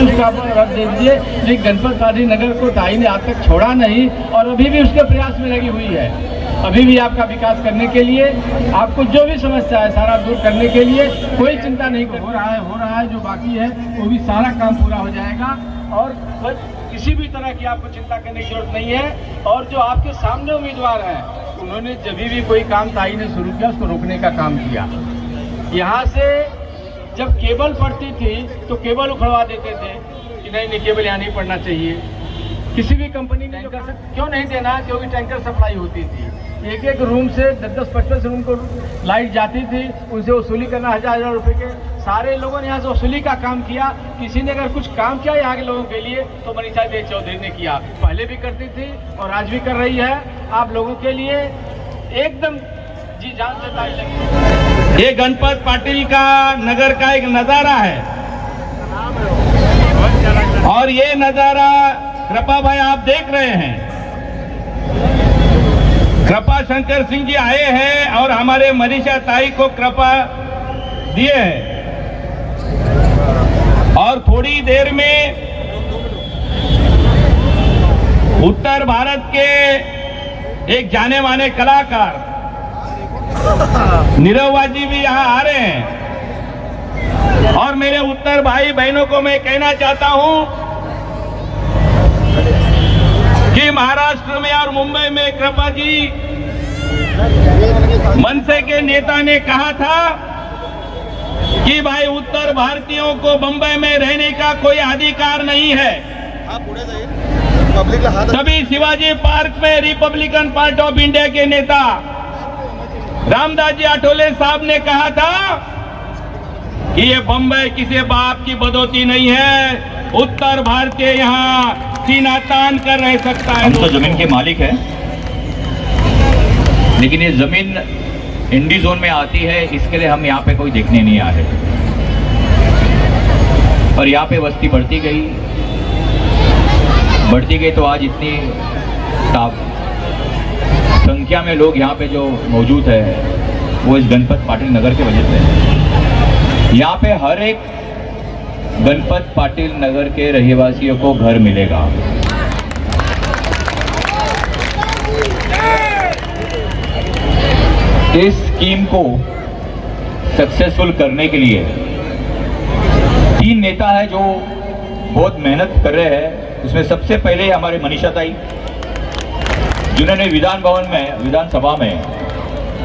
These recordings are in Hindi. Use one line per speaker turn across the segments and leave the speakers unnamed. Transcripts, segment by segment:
भी उसका रख दे दीजिए। लेकिन गणपत पाटिल नगर को टाई ने आज तक छोड़ा नहीं और अभी भी उसके प्रयास में लगी हुई है। अभी भी आपका विकास करने के लिए, आपको जो भी समस्या है सारा दूर करने के लिए कोई चिंता नहीं, हो रहा है, जो बाकी है वो भी सारा काम पूरा हो जाएगा और किसी भी तरह की आपको चिंता करने की जरूरत नहीं है। और जो आपके सामने उम्मीदवार हैं, उन्होंने जब भी कोई काम ताई ने शुरू किया उसको रोकने का काम किया। यहाँ से जब केबल पड़ती थी तो केबल उखड़वा देते थे कि नहीं केबल यहाँ नहीं पड़ना चाहिए। किसी भी कंपनी ने क्यों नहीं देना, क्योंकि टैंकर सप्लाई होती थी, एक रूम से 10-15 रूम को लाइट जाती थी, उनसे वसूली करना हजार रुपए के। सारे लोगों ने यहाँ से वसूली का काम किया। किसी ने अगर कुछ काम किया यहाँ के लोगों के लिए तो मनीषा देवी चौधरी ने किया, पहले भी करती थी और आज भी कर रही है। आप लोगों के लिए एकदम जी जान से ताई लगी।
ये गणपत पाटिल का नगर का एक नजारा है और ये नजारा कृपा भाई आप देख रहे हैं। कृपा शंकर सिंह जी आए हैं और हमारे मनीषा ताई को कृपा दिए हैं और थोड़ी देर में उत्तर भारत के एक जाने माने कलाकार नीरव जी भी यहाँ आ रहे हैं। और मेरे उत्तर भाई बहनों को मैं कहना चाहता हूं कि महाराष्ट्र में और मुंबई में कृपा जी मनसे के नेता ने कहा था कि भाई उत्तर भारतीयों को बंबई में रहने का कोई अधिकार नहीं है। तभी शिवाजी पार्क में रिपब्लिकन पार्टी ऑफ इंडिया के नेता रामदास जी आठवले साहब ने कहा था कि ये बंबई किसी बाप की बदौती नहीं है, उत्तर भारतीय यहाँ सीना तान कर रह सकता है।
हम तो जमीन के मालिक हैं, लेकिन ये जमीन इंडी जोन में आती है, इसके लिए हम यहाँ पे कोई देखने नहीं आए। और यहाँ पे बस्ती बढ़ती गई तो आज इतनी संख्या में लोग यहाँ पे जो मौजूद है वो इस गणपत पाटिल नगर की वजह से। यहाँ पे हर एक गणपत पाटिल नगर के रहवासियों को घर मिलेगा। इस स्कीम को सक्सेसफुल करने के लिए 3 नेता है जो बहुत मेहनत कर रहे हैं। उसमें सबसे पहले हमारे मनीषा ताई, जिन्होंने विधानसभा में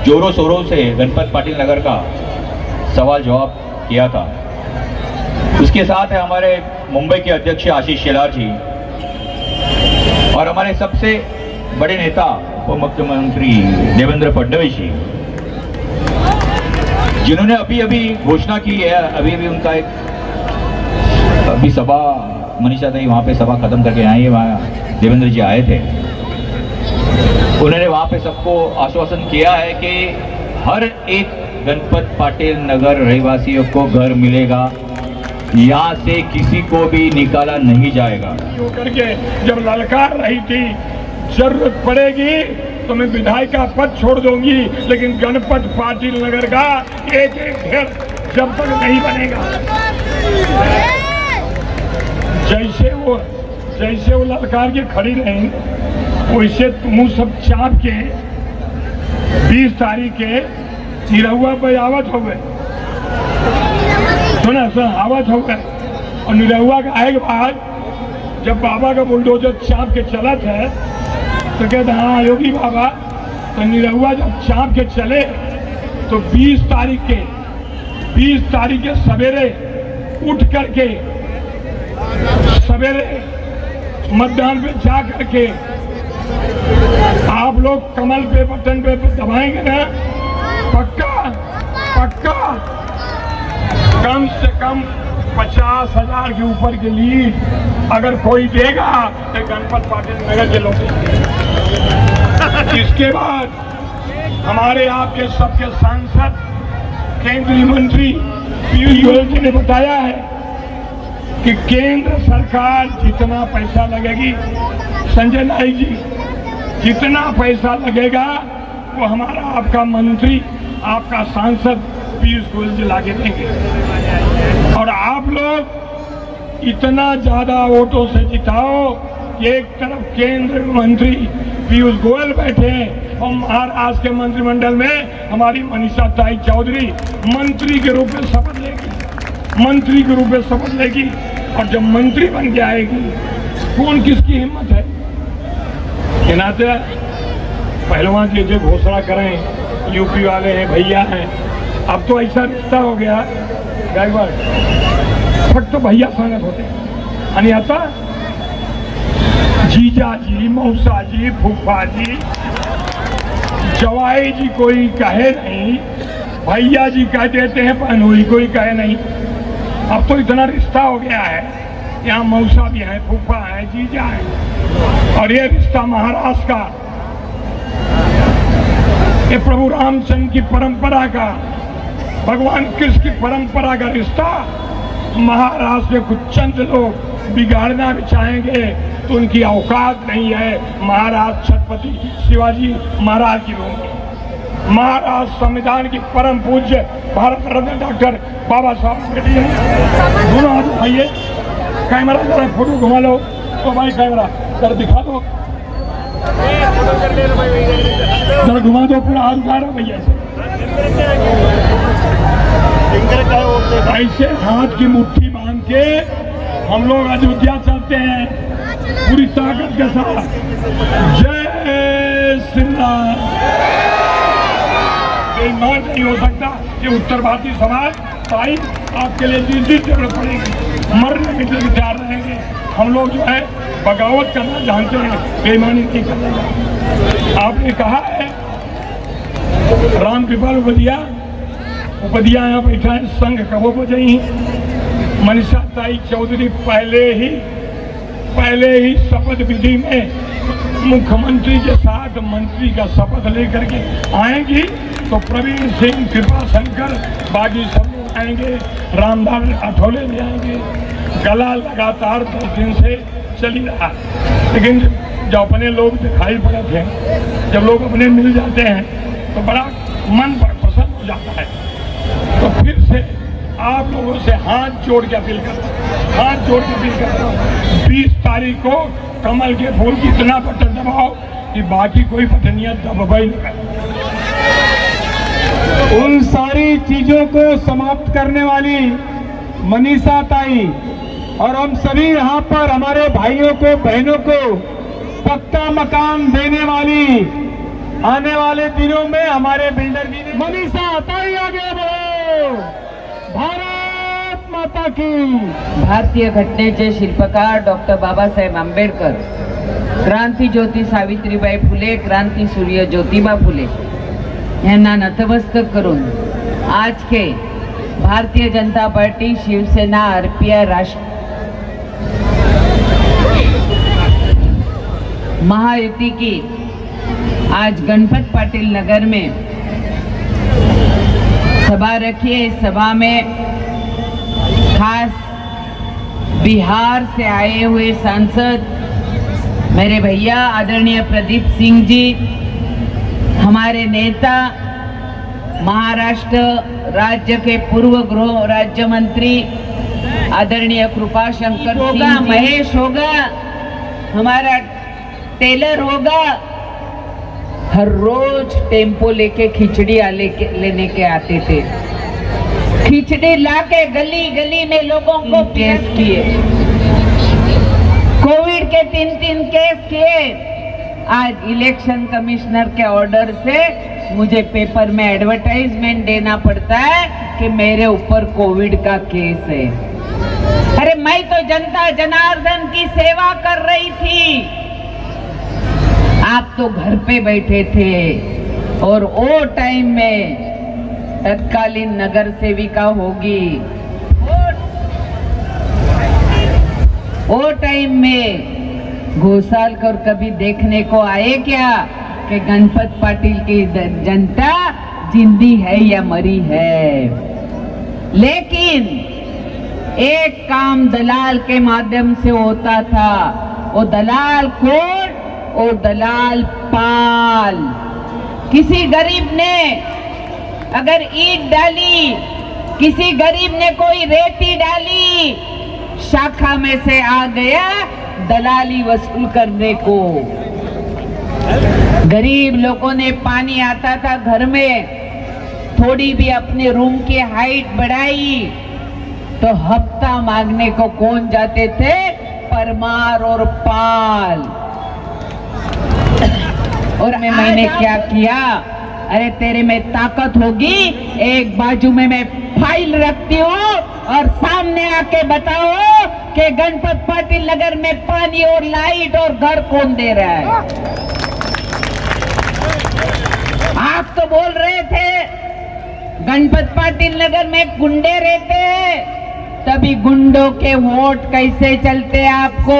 जोरों शोरों से गणपत पाटिल नगर का सवाल जवाब किया था। उसके साथ है हमारे मुंबई के अध्यक्ष आशीष शेलार जी और हमारे सबसे बड़े नेता उप मुख्यमंत्री देवेंद्र फडणवीस जी, जिन्होंने अभी घोषणा की है। अभी उनका एक सभा, मनीषा ताई वहाँ पे सभा खत्म करके आई है, वहाँ देवेंद्र जी आए थे। उन्होंने वहाँ पे सबको आश्वासन किया है कि हर एक गणपत पाटिल नगर रहवासियों को घर मिलेगा, यहाँ से किसी को भी निकाला नहीं जाएगा।
करके जब ललकार रही थी जरूरत पड़ेगी तो मैं विधायक का पद छोड़ दूंगी, लेकिन गणपत पाटिल नगर का एक घर जब तक नहीं बनेगा। जैसे वो ललकार के खड़ी रही वैसे तुम सब चाप के 20 तारीख के निरहुआ पे आवत हो गए, सुना आवत हो गए। और निरहुआ का आए के बाद जब बाबा का बुलडोजर चाप के चला था तो कहते हाँ योगी बाबा। तो निरहुआ जब चाप के चले तो 20 तारीख के सवेरे उठ करके सवेरे मतदान पे जा करके आप लोग कमल पे बटन पे दबाएंगे ना, पक्का कम से कम 50,000 के ऊपर के लीड अगर कोई देगा तो गणपत पाटिल नगर के लोग। इसके बाद हमारे आपके सबके सांसद केंद्रीय मंत्री पीयूष गोयल जी ने बताया है कि केंद्र सरकार जितना पैसा लगेगी, संजय नाइक जी, जितना पैसा लगेगा वो हमारा आपका मंत्री, आपका सांसद पीयूष गोयल जी लाके देंगे। और आप लोग इतना ज्यादा वोटों से जिताओ कि एक तरफ केंद्र मंत्री पीयूष गोयल बैठे हैं और महाराष्ट्र के मंत्रिमंडल में हमारी मनीषा ताई चौधरी मंत्री के रूप में शपथ लेगी, और जब मंत्री बन के आएगी कौन किसकी हिम्मत है। के नाते पहलवान जी जो घोषणा करें यूपी वाले हैं, भैया हैं, अब तो ऐसा रिश्ता हो गया गायकवाड़ फट तो भैया सांगत होते हैं। आणि आता जीजा जी, मौसा जी, फूफा जी, जवाई जी कोई कहे नहीं, भैया जी कह देते हैं, पनोई कोई कहे नहीं। अब तो इतना रिश्ता हो गया है, यहाँ मौसा भी है, फूफा है, जीजा है। और ये रिश्ता महाराष्ट्र का, ये प्रभु रामचंद्र की परंपरा का, भगवान कृष्ण की परंपरा का रिश्ता महाराष्ट्र में कुछ चंद लोग बिगाड़ना भी चाहेंगे तो उनकी औकात नहीं है। महाराज छत्रपति शिवाजी महाराज की भूमि, महाराज संविधान की परम पूज्य भारत रत्न डॉक्टर बाबा साहब अम्बेडकर। दोनों हाथ उठाइए, कैमरा जरा फोटो घुमा लो तो भाई, कैमरा जरा दिखा दो, जरा घुमा दो, पूरा हाथ उठा रहा भैया से। ऐसे हाथ की मुट्ठी बांध के हम लोग अयोध्या चलते हैं पूरी ताकत के साथ। जय श्री राम। बेईमान नहीं हो सकता कि उत्तर भारतीय समाज भाई आपके लिए जिस जरूरत पड़ेगी मरने के लिए तैयार रहेंगे। हम लोग जो है बगावत करना जानते हैं, बेईमानी नहीं करना। आपने कहा है राम कृपाल उपदिया यहाँ बैठा है, संघ कबो बजाई। मनीषा ताई चौधरी पहले ही शपथ विधि में मुख्यमंत्री के साथ मंत्री का शपथ लेकर के आएंगी, तो प्रवीण सिंह, कृपा शंकर, बाकी सब लोग आएंगे, रामदास आठवले भी आएंगे। गला लगातार 10 दिन से चल ही रहा, लेकिन जब अपने लोग दिखाई पड़ते हैं, जब लोग अपने मिल जाते हैं तो बड़ा मन प्रसन्न हो जाता है। तो फिर से आप लोगों से हाथ जोड़ के अपील करता हूँ 20 तारीख को कमल के फूल की इतना बटन दबाओ कि बाकी कोई बटनियां दबा ही नहीं।
उन सारी चीजों को समाप्त करने वाली मनीषा ताई और हम सभी यहाँ पर हमारे भाइयों को, बहनों को पक्का मकान देने वाली आने वाले दिनों में हमारे बिल्डर भी मनीषा ताई आगे बढ़ो। भारत माता की।
भारतीय घटनेचे शिल्पकार डॉक्टर बाबासाहेब आंबेडकर, क्रांती ज्योती सावित्रीबाई फुले, क्रांती सूर्य ज्योतिबा फुले यांना नतमस्तक करून आज के भारतीय जनता पार्टी, शिवसेना, आरपीआई, राष्ट्र महायुति की आज गणपत पाटिल नगर में सभा रखी है। इस सभा में खास बिहार से आए हुए सांसद मेरे भैया आदरणीय प्रदीप सिंह जी, हमारे नेता महाराष्ट्र राज्य के पूर्व गृह राज्य मंत्री आदरणीय कृपा शंकर होगा, महेश होगा, हमारा टेलर होगा, हर रोज टेम्पो लेके खिचड़ी लेने के आते थे। खिचड़ी लाके गली गली में लोगों को केस किए, कोविड के 3 केस किए। आज इलेक्शन कमिश्नर के ऑर्डर से मुझे पेपर में एडवर्टाइजमेंट देना पड़ता है कि मेरे ऊपर कोविड का केस है। अरे मैं तो जनता जनार्दन की सेवा कर रही थी, आप तो घर पे बैठे थे। और वो टाइम में तत्कालीन नगर सेविका होगी, वो टाइम में घोसालकर कभी देखने को आए क्या कि गणपत पाटिल की जनता जिंदी है या मरी है। लेकिन एक काम दलाल के माध्यम से होता था, वो दलाल कौन? वो दलाल पाल। किसी गरीब ने अगर ईंट डाली, किसी गरीब ने कोई रेती डाली, शाखा में से आ गया दलाली वसूल करने को। गरीब लोगों ने पानी आता था घर में, थोड़ी भी अपने रूम की हाइट बढ़ाई तो हफ्ता मांगने को कौन जाते थे? परमार और पाल। और मैंने क्या किया? अरे तेरे में ताकत होगी, एक बाजू में मैं फाइल रखती हूँ और सामने आके बताओ कि गणपत पाटिल नगर में पानी और लाइट और घर कौन दे रहा है। आप तो बोल रहे थे गणपत पाटिल नगर में गुंडे रहते हैं, तभी गुंडों के वोट कैसे चलते हैं आपको?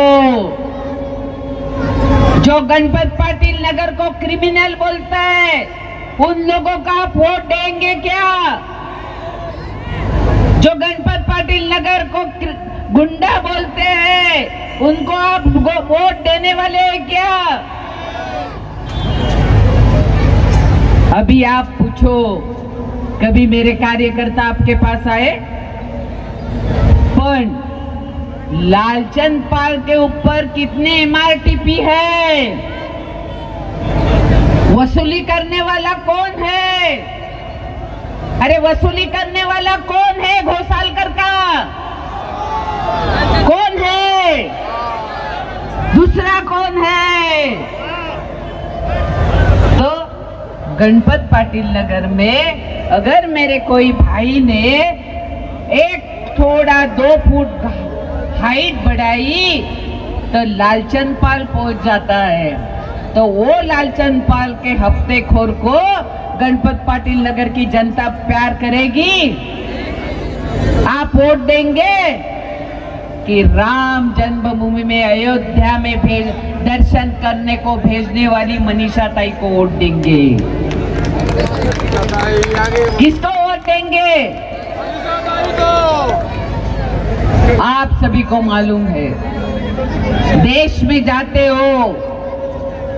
जो गणपत पाटिल नगर को क्रिमिनल बोलता है, उन लोगों का आप वोट देंगे क्या? जो गणपत पाटिल नगर को गुंडा बोलते हैं, उनको आप वोट देने वाले हैं क्या? अभी आप पूछो, कभी मेरे कार्यकर्ता आपके पास आए? पण लालचंद पाल के ऊपर कितने MRTP है? वसूली करने वाला कौन है? अरे वसूली करने वाला कौन है? घोसालकर का कौन है? दूसरा कौन है? तो गणपत पाटिल नगर में अगर मेरे कोई भाई ने एक थोड़ा 2 फुट हाइट बढ़ाई तो लालचंद पाल पहुंच जाता है। तो वो लालचंद पाल के हफ्ते खोर को गणपत पाटिल नगर की जनता प्यार करेगी? आप वोट देंगे कि राम जन्मभूमि में अयोध्या में दर्शन करने को भेजने वाली मनीषा ताई को वोट देंगे? किसको वोट देंगे? आप सभी को मालूम है, देश में जाते हो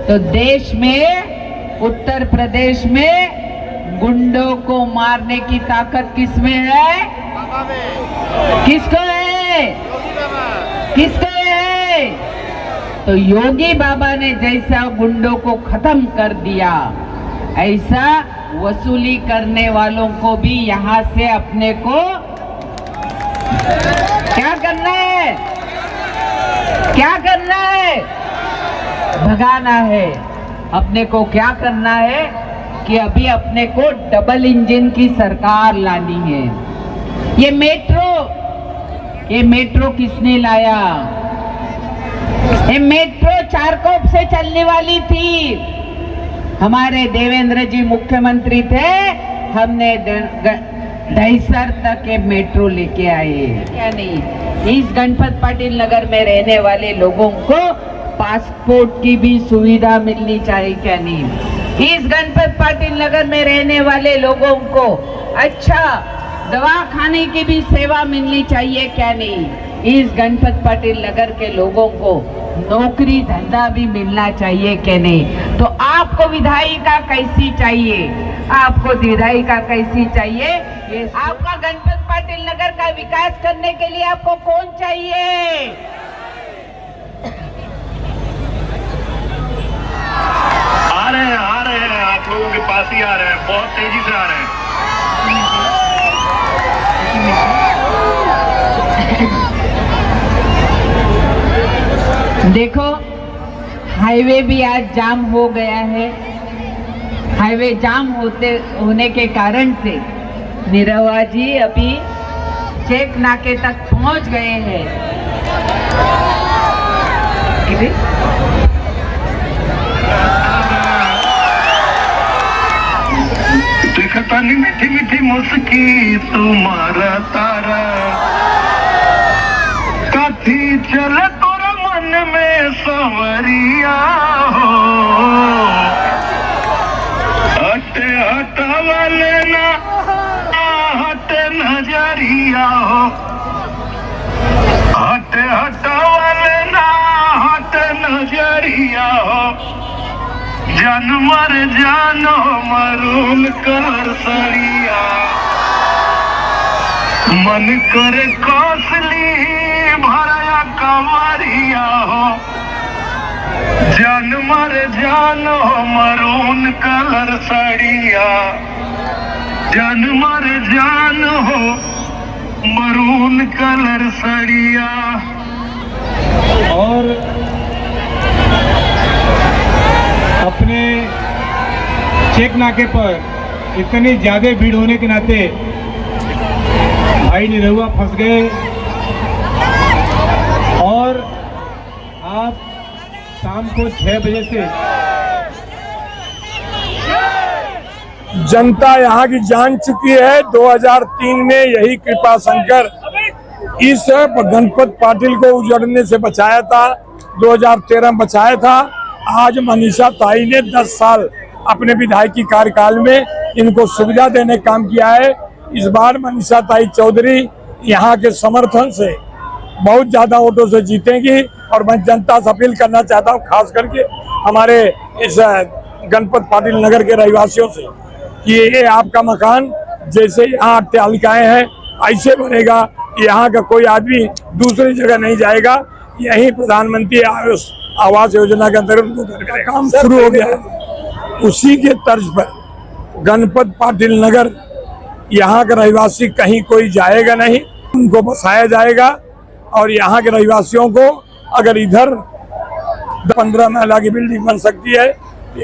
तो देश में, उत्तर प्रदेश में गुंडों को मारने की ताकत किसमें है? किसको है? किसको है? तो योगी बाबा ने जैसा गुंडों को खत्म कर दिया, ऐसा वसूली करने वालों को भी यहाँ से अपने को क्या करना है? क्या करना है? भगाना है। अपने को क्या करना है कि अभी अपने को डबल इंजन की सरकार लानी है। ये मेट्रो किसने लाया? ये मेट्रो चारकोप से चलने वाली थी। हमारे देवेंद्र जी मुख्यमंत्री थे, हमने दहीसर तक ये मेट्रो लेके आए। क्या नहीं, इस गणपत पाटिल नगर में रहने वाले लोगों को पासपोर्ट की भी सुविधा मिलनी चाहिए। क्या नहीं, इस गणपत पाटिल नगर में रहने वाले लोगों को अच्छा दवाखाने की भी सेवा मिलनी चाहिए। क्या नहीं, इस गणपत पाटिल नगर के लोगों को नौकरी धंधा भी मिलना चाहिए। क्या नहीं, तो आपको विधायिका कैसी चाहिए? आपको विधायिका कैसी चाहिए? ये आपका गणपत पाटिल नगर का विकास करने के लिए आपको कौन चाहिए?
आ रहे हैं आप लोगों के पास ही आ रहे हैं, बहुत तेजी से आ रहे हैं।
देखो, हाईवे भी आज जाम हो गया है। हाईवे जाम होने के कारण से निरहुआ जी अभी चेक नाके तक पहुंच गए हैं।
दिखता नहीं मीठी मीठी मुस्की तुम्हारा तारा, कथी चले तोरा मन में संवरिया हो, हटे हटावा लेना हटे नजरिया हो, हटे हटावा लेना हटे नजरिया हो, जानवर जानो मरून कर सरिया, मन करे कौसली भर
सवारिया हो, जान मर जान हो मरून कलर साड़िया, जान मर जान हो मरून कलर साड़िया।
और अपने चेक नाके पर इतनी ज्यादा भीड़ होने के नाते भाई निरहुआ फंस गए और आप शाम को 6 बजे से
जनता यहाँ की जान चुकी है। 2003 में यही कृपा शंकर इस गणपत पाटिल को उजड़ने से बचाया था, 2013 में बचाया था। आज मनीषा ताई ने 10 साल अपने विधायकी कार्यकाल में इनको सुविधा देने का काम किया है। इस बार मनीषा ताई चौधरी यहाँ के समर्थन से बहुत ज्यादा वोटों से जीतेंगी और मैं जनता से अपील करना चाहता हूँ, खास करके हमारे इस गणपत पाटिल नगर के रहवासियों से, कि ये आपका मकान जैसे यहाँ अट्टालिकाएं हैं ऐसे बनेगा। यहाँ का कोई आदमी दूसरी जगह नहीं जाएगा। यही प्रधानमंत्री आवास योजना के अंतर्गत काम शुरू हो गया है। उसी के तर्ज पर गणपत पाटिल नगर यहाँ का रहवासी कहीं कोई जाएगा नहीं, उनको बसाया जाएगा। और यहाँ के रहवासियों को अगर इधर 15 महला की बिल्डिंग बन सकती है,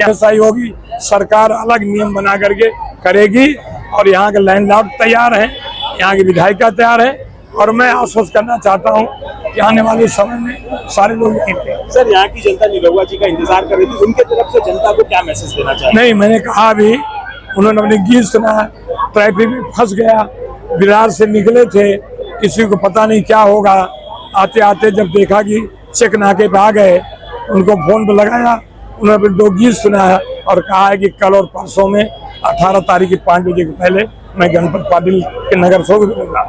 ऐसा ही होगी। सरकार अलग नियम बना करके करेगी और यहाँ के लैंडलॉर्ड तैयार हैं, यहाँ की विधायिका तैयार है। और मैं आश्वस्त करना चाहता हूँ कि आने वाले समय में सारे लोग यहीं पे।
सर, यहाँ की जनता निरहुआ जी का इंतजार कर रही थी, उनके तरफ से जनता को क्या मैसेज देना चाहिए?
नहीं, मैंने कहा भी, उन्होंने अपने गीत सुना, ट्रैफिक में फंस गया, विरार से निकले थे, किसी को पता नहीं क्या होगा। आते आते जब देखा कि चेक नाके पे आ गए, उनको फोन पे लगाया, उन्होंने फिर 2 गीत सुनाया और कहा है कि कल और परसों में 18 तारीख की 5 बजे के पहले मैं गणपत पाटिल के नगर से मिलूंगा।